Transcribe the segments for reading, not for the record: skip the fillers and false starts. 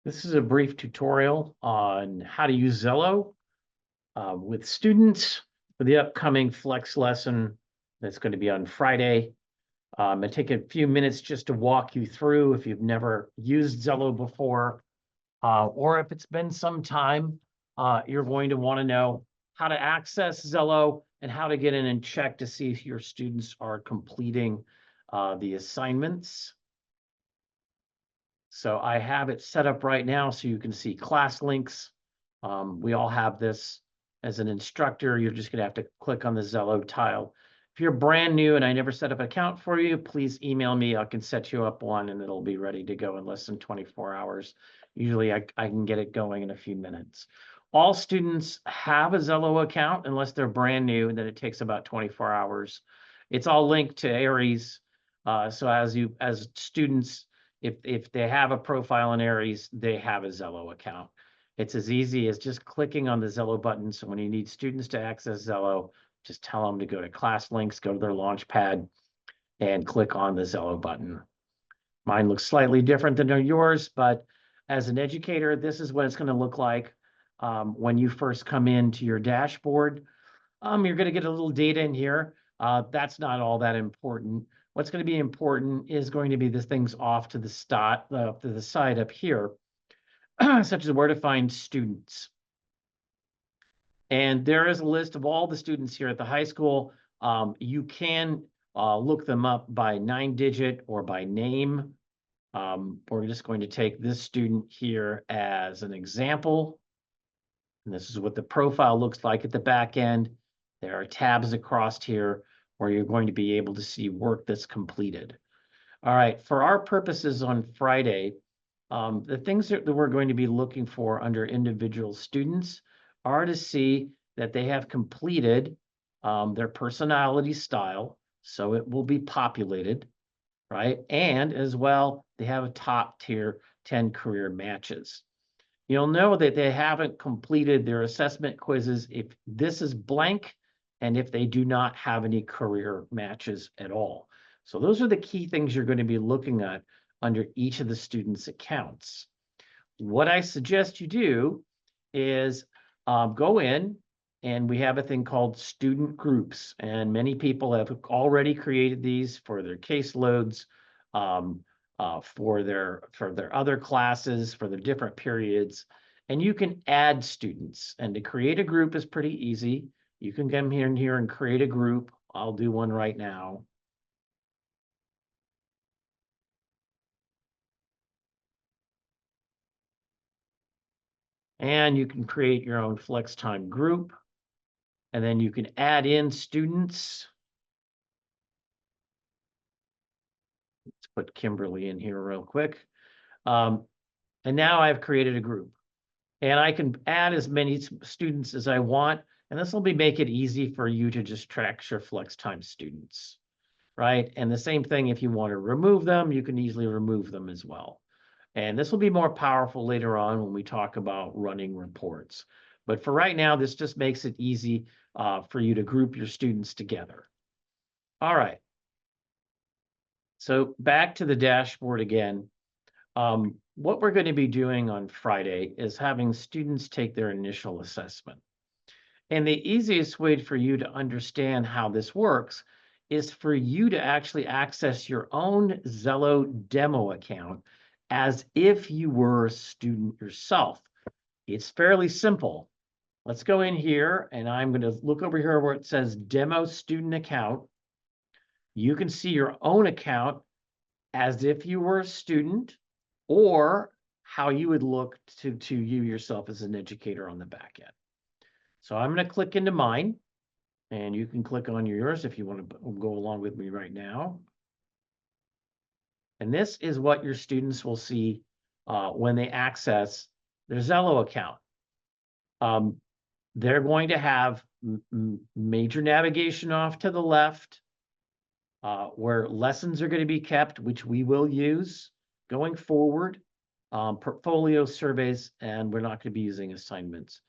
This is a brief tutorial on how to use Xello with students for the upcoming Flex lesson that's going to be on Friday. I take a few minutes just to walk you through if you've never used Xello before, or if it's been some time, you're going to want to know how to access Xello and how to get in and check to see if your students are completing the assignments. So I have it set up right now so you can see class links. We all have this as an instructor. You're just going to have to click on the Xello tile. If you're brand new and I never set up an account for you, please email me. I can set you up one and it'll be ready to go in less than 24 hours. Usually I can get it going in a few minutes. All students have a Xello account unless they're brand new, and then it takes about 24 hours. It's all linked to Aries. So as students, if they have a profile in Aries, they have a Xello account. It's as easy as just clicking on the Xello button. So when you need students to access Xello, just tell them to go to class links, go to their Launchpad, and click on the Xello button. Mine looks slightly different than yours, but as an educator, this is what it's going to look like when you first come into your dashboard. You're going to get a little data in here. That's not all that important. What's going to be important is going to be the things off to the side up here, such as where to find students. And there is a list of all the students here at the high school. You can look them up by 9-digit or by name. We're just going to take this student here as an example. And this is what the profile looks like at the back end. There are tabs across here where you're going to be able to see work that's completed. All right, for our purposes on Friday, the things that we're going to be looking for under individual students are to see that they have completed their personality style, so it will be populated, right? And as well, they have a top tier 10 career matches. You'll know that they haven't completed their assessment quizzes if this is blank and if they do not have any career matches at all. So those are the key things you're going to be looking at under each of the students' accounts. What I suggest you do is go in, and we have a thing called student groups, and many people have already created these for their caseloads, for their other classes, for their different periods, and you can add students. And to create a group is pretty easy. You can come here and create a group. I'll do one right now. And you can create your own flex time group. And then you can add in students. Let's put Kimberly in here real quick. And now I've created a group. And I can add as many students as I want. And this will make it easy for you to just track your flex time students, right? And the same thing, if you want to remove them, you can easily remove them as well. And this will be more powerful later on when we talk about running reports. But for right now, this just makes it easy for you to group your students together. All right. So back to the dashboard again. What we're going to be doing on Friday is having students take their initial assessment. And the easiest way for you to understand how this works is for you to actually access your own Xello demo account as if you were a student yourself. It's fairly simple. Let's go in here, and I'm going to look over here where it says Demo Student Account. You can see your own account as if you were a student, or how you would look to you yourself as an educator on the back end. So I'm going to click into mine, and you can click on yours if you want to go along with me right now. And this is what your students will see when they access their Xello account. They're going to have major navigation off to the left, where lessons are going to be kept, which we will use going forward, portfolio surveys, and we're not going to be using assignments.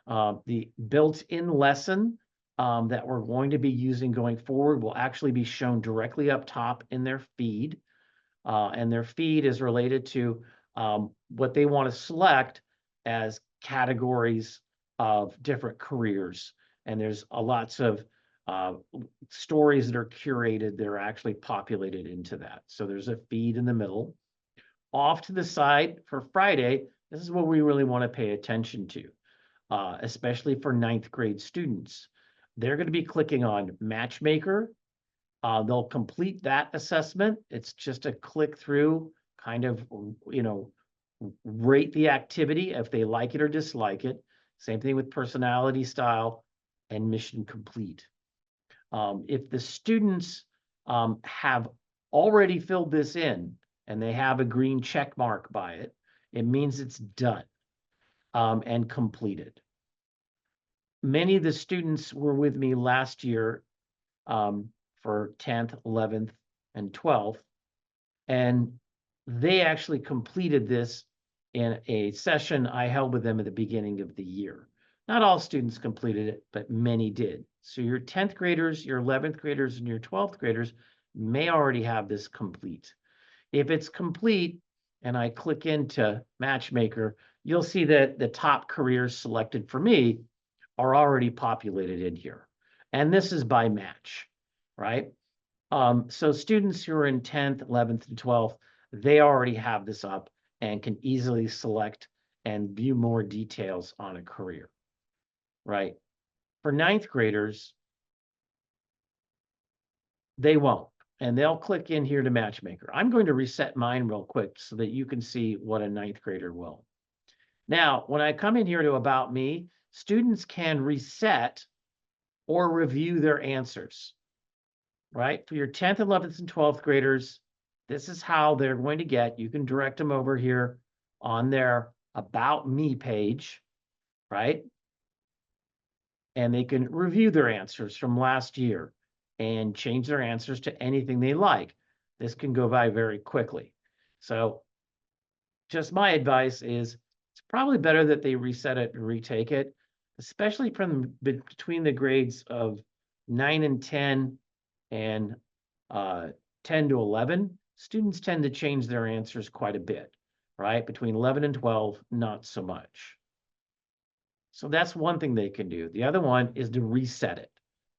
The built-in lesson that we're going to be using going forward will actually be shown directly up top in their feed. And their feed is related to what they want to select as categories of different careers. And there's lots of stories that are curated that are actually populated into that. So there's a feed in the middle. Off to the side for Friday, this is what we really want to pay attention to, especially for ninth grade students. They're going to be clicking on Matchmaker. They'll complete that assessment. It's just a click through, kind of, rate the activity if they like it or dislike it. Same thing with personality style and mission complete. If the students have already filled this in and they have a green check mark by it, it means it's done and completed. Many of the students were with me last year for 10th, 11th, and 12th, and they actually completed this in a session I held with them at the beginning of the year. Not all students completed it, but many did. So your 10th graders, your 11th graders, and your 12th graders may already have this complete. If it's complete, and I click into Matchmaker, you'll see that the top careers selected for me are already populated in here. And this is by match, right? So students who are in 10th, 11th, and 12th, they already have this up and can easily select and view more details on a career, right? For ninth graders, they won't, and they'll click in here to Matchmaker. I'm going to reset mine real quick so that you can see what a ninth grader will. Now, when I come in here to About Me, students can reset or review their answers, right? For your 10th, 11th, and 12th graders, this is how they're going to get. You can direct them over here on their About Me page, right? And they can review their answers from last year and change their answers to anything they like. This can go by very quickly. So just my advice is it's probably better that they reset it and retake it, especially from between the grades of 9 and 10 and 10 to 11. Students tend to change their answers quite a bit, right? Between 11 and 12, not so much. So that's one thing they can do. The other one is to reset it.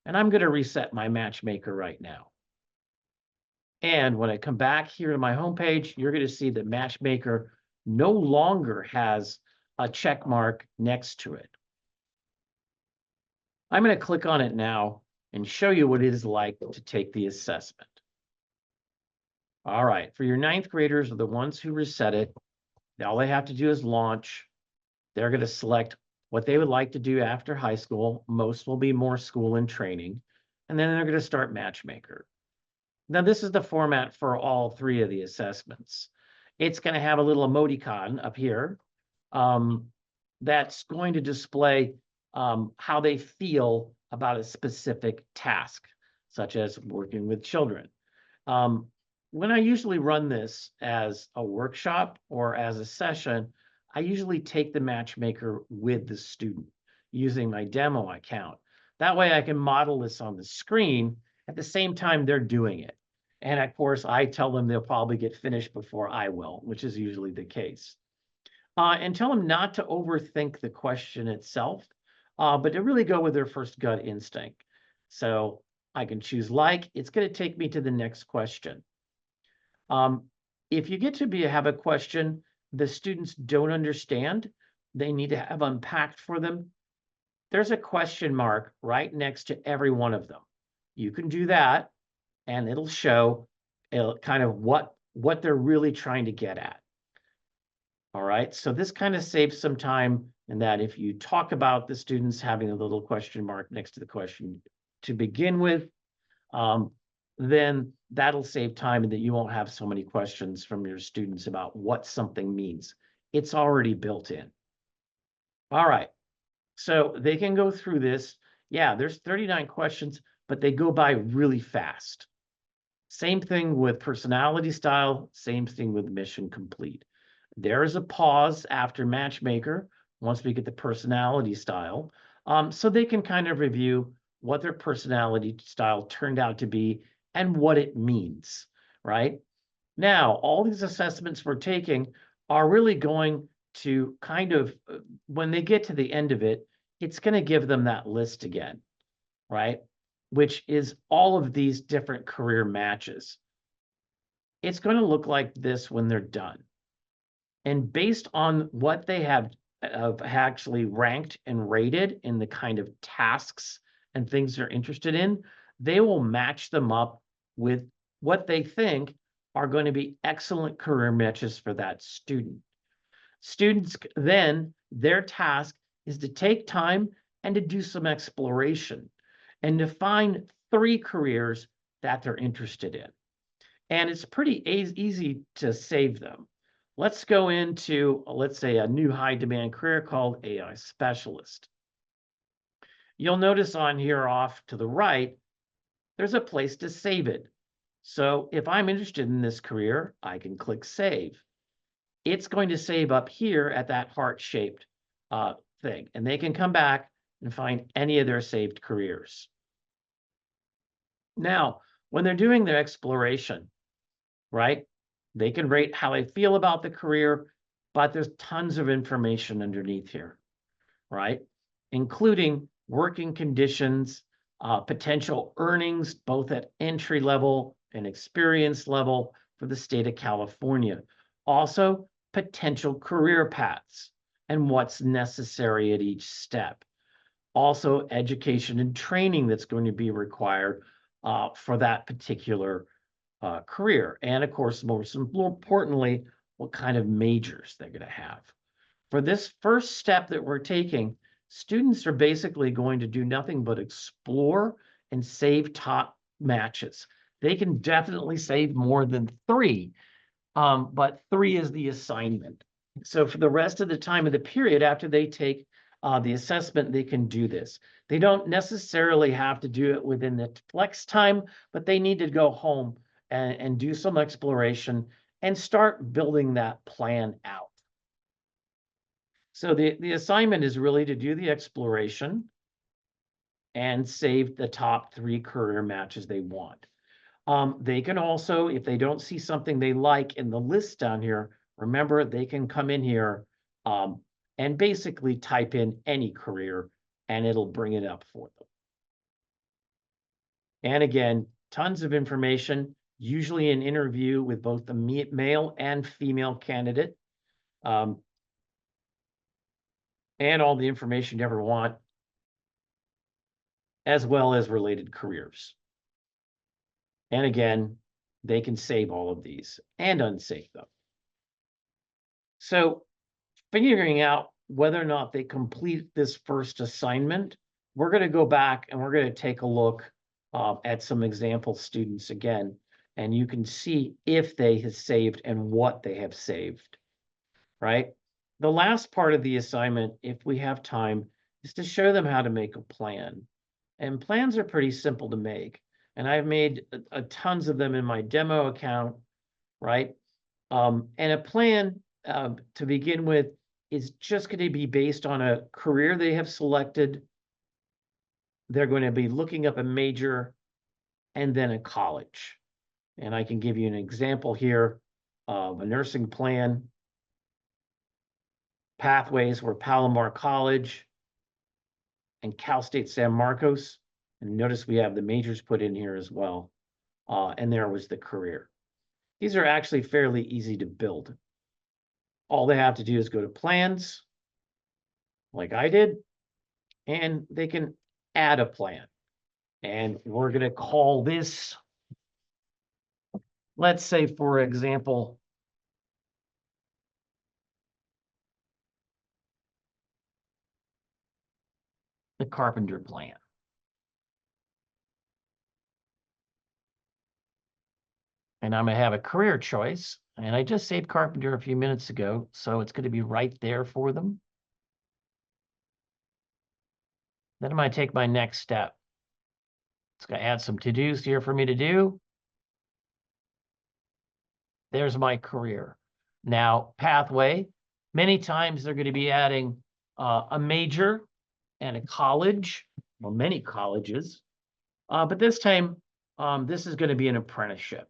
And I'm going to reset my Matchmaker right now. And when I come back here to my homepage, you're going to see that Matchmaker no longer has a check mark next to it. I'm going to click on it now and show you what it is like to take the assessment. All right, for your ninth graders, or the ones who reset it, all they have to do is launch. They're going to select what they would like to do after high school. Most will be more school and training. And then they're going to start Matchmaker. Now, this is the format for all three of the assessments. It's going to have a little emoticon up here that's going to display how they feel about a specific task, such as working with children. When I usually run this as a workshop or as a session, I usually take the Matchmaker with the student using my demo account. That way I can model this on the screen at the same time they're doing it. And of course, I tell them they'll probably get finished before I will, which is usually the case. And tell them not to overthink the question itself, but to really go with their first gut instinct. So I can choose like, it's going to take me to the next question. If you get to have a question the students don't understand, they need to have unpacked for them, there's a question mark right next to every one of them. You can do that, and it'll show kind of what they're really trying to get at. All right, so this kind of saves some time in that if you talk about the students having a little question mark next to the question to begin with, then that'll save time and that you won't have so many questions from your students about what something means. It's already built in. All right, so they can go through this. Yeah, there's 39 questions, but they go by really fast. Same thing with personality style, same thing with mission complete. There is a pause after Matchmaker once we get the personality style, so they can kind of review what their personality style turned out to be and what it means, right? Now, all these assessments we're taking are really going to kind of, when they get to the end of it, it's going to give them that list again, right? Which is all of these different career matches. It's going to look like this when they're done. And based on what they have actually ranked and rated in the kind of tasks and things they're interested in, they will match them up with what they think are going to be excellent career matches for that student. Students then, their task is to take time and to do some exploration and to find 3 careers that they're interested in. And it's pretty easy to save them. Let's go into, let's say, a new high demand career called AI specialist. You'll notice on here off to the right, there's a place to save it. So if I'm interested in this career, I can click save. It's going to save up here at that heart-shaped thing, and they can come back and find any of their saved careers. Now, when they're doing their exploration, right, they can rate how they feel about the career, but there's tons of information underneath here, right, including working conditions, potential earnings, both at entry level and experience level for the state of California. Also, potential career paths and what's necessary at each step. Also, education and training that's going to be required for that particular career. And of course, more importantly, what kind of majors they're going to have. For this first step that we're taking, students are basically going to do nothing but explore and save top matches. They can definitely save more than 3, but 3 is the assignment. So for the rest of the time of the period after they take the assessment, they can do this. They don't necessarily have to do it within the flex time, but they need to go home and do some exploration and start building that plan out. So the assignment is really to do the exploration and save the top 3 career matches they want. They can also, if they don't see something they like in the list down here, remember they can come in here and basically type in any career and it'll bring it up for them. And again, tons of information, usually an interview with both the male and female candidate, and all the information you ever want, as well as related careers. And again, they can save all of these and unsave them. So figuring out whether or not they complete this first assignment, we're going to go back and we're going to take a look at some example students again, and you can see if they have saved and what they have saved, right? The last part of the assignment, if we have time, is to show them how to make a plan. And plans are pretty simple to make. And I've made a tons of them in my demo account, right? And a plan to begin with is just going to be based on a career they have selected. They're going to be looking up a major and then a college. And I can give you an example here of a nursing plan. Pathways were Palomar College and Cal State San Marcos. And notice we have the majors put in here as well. And there was the career. These are actually fairly easy to build. All they have to do is go to plans, like I did, and they can add a plan. And we're going to call this, let's say, for example, the carpenter plan. And I'm going to have a career choice. And I just saved carpenter a few minutes ago, so it's going to be right there for them. Then I'm going to take my next step. It's going to add some to-dos here for me to do. There's my career. Now, pathway, many times they're going to be adding a major and a college, well, many colleges. But this time, this is going to be an apprenticeship.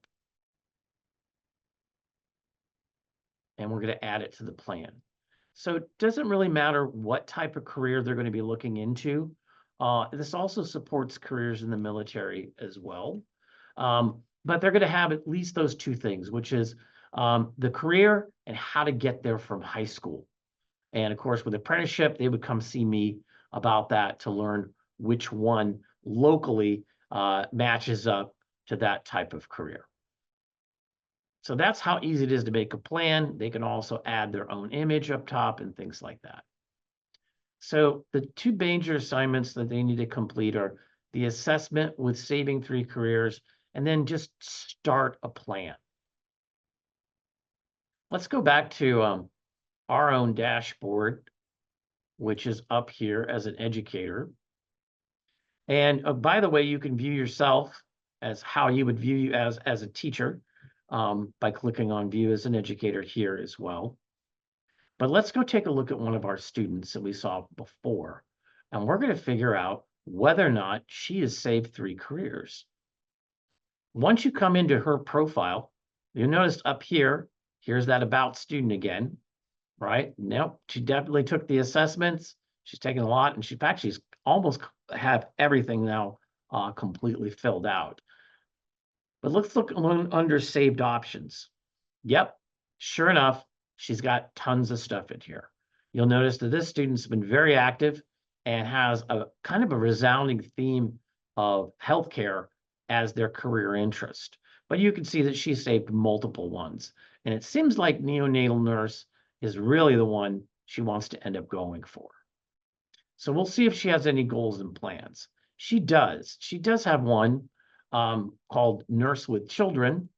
and we're going to add it to the plan. So it doesn't really matter what type of career they're going to be looking into. This also supports careers in the military as well. But they're going to have at least those two things, which is the career and how to get there from high school. And of course, with apprenticeship, they would come see me about that to learn which one locally matches up to that type of career. So that's how easy it is to make a plan. They can also add their own image up top and things like that. So the two major assignments that they need to complete are the assessment with saving 3 careers, and then just start a plan. Let's go back to our own dashboard, which is up here as an educator. And by the way, you can view yourself as how you would view you as a teacher by clicking on view as an educator here as well. But let's go take a look at one of our students that we saw before, and we're going to figure out whether or not she has saved 3 careers. Once you come into her profile, you'll notice up here, here's that about student again, right? Nope, she definitely took the assessments. She's taken a lot, and she's almost have everything now completely filled out. But let's look under saved options. Yep, sure enough, she's got tons of stuff in here. You'll notice that this student's been very active and has a kind of a resounding theme of healthcare as their career interest. But you can see that she saved multiple ones. And it seems like neonatal nurse is really the one she wants to end up going for. So we'll see if she has any goals and plans. She does. She does have one called Nurse with Children.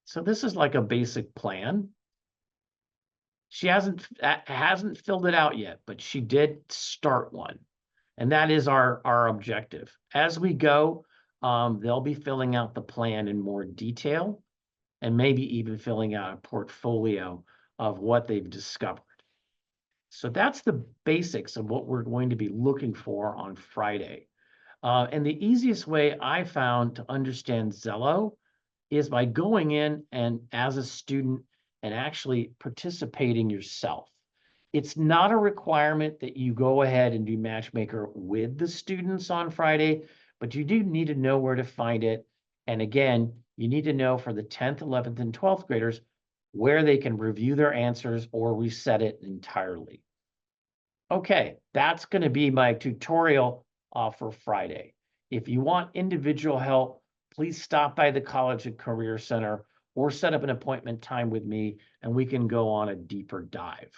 So this is like a basic plan. She hasn't filled it out yet, but she did start one. And that is our objective. As we go, they'll be filling out the plan in more detail and maybe even filling out a portfolio of what they've discovered. So that's the basics of what we're going to be looking for on Friday. And the easiest way I found to understand Xello is by going in and as a student and actually participating yourself. It's not a requirement that you go ahead and do Matchmaker with the students on Friday, but you do need to know where to find it. And again, you need to know for the 10th, 11th, and 12th graders where they can review their answers or reset it entirely. Okay, that's going to be my tutorial for Friday. If you want individual help, please stop by the College and Career Center or set up an appointment time with me and we can go on a deeper dive.